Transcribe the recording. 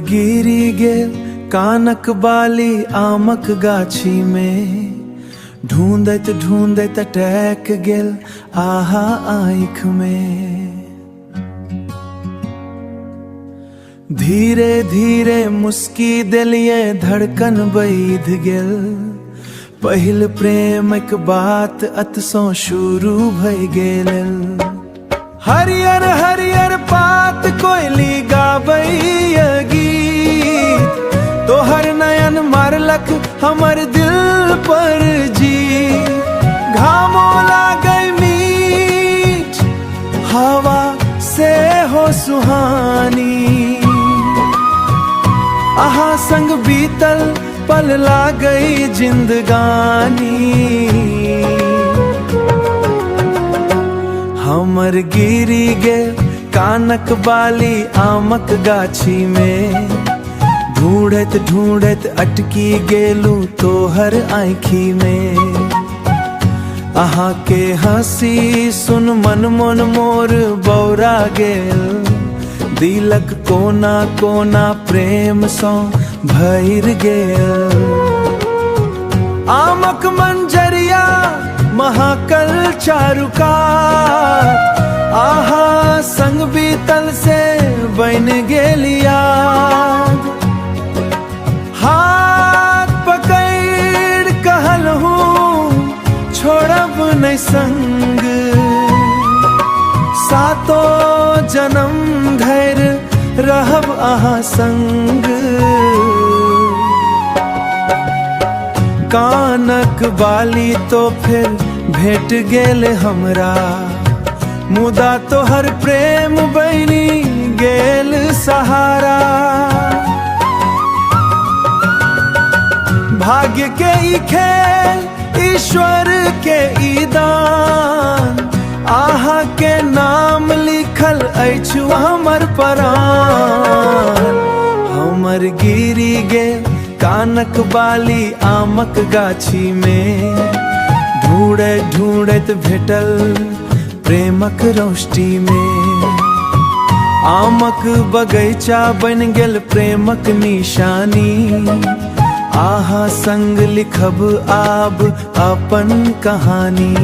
गिरी गेल कानक बाली आमक गाछी में, ढूंढत ढूंढत टैक गेल आहा आँख में। धीरे धीरे मुस्की देलिए धड़कन बैध गेल, पहिल प्रेमक बात अतसों शुरू भई गेल। हरियर हरियर पात कोयली गाबैय गीत, तोहर नयन मारलक हमर दिल पर जी। घामो लागै मीठ हवा से हो सुहानी, आहा संग बीतल पल लागई जिंदगानी। हमर गिरी गेल कानक बाली आमक गाछी में, ढूंढत ढूंढत अटकी गेलू तोहर आँखी में। आहा के हंसी सुन मन मन मोर बौरा गेल, दिलक कोना कोना प्रेम सौ भैर गेल। आमक मंजरिया महाकल चारुकार, आहा संग बीतल से बन गेलिया। हाथ पकड़ कहल हूँ छोड़ब नहीं संग, सातो जन्म धैर्य रहब आहा संग। कानक बाली तो फिर भेट गेल हमरा, मुदा तोहर प्रेम बनी गेल सहारा। भाग्य के ई खेल ईश्वर के ई दान, आहा के नाम लिखल अछि हमर प्राण। हमर गिरी गेल कानक बाली आमक गाछी में, ढूंढत ढूंढत भेटल प्रेमक रोष्टी में। आमक बगैचा बन गेल प्रेमक निशानी, आहा संग लिखब आब अपन कहानी।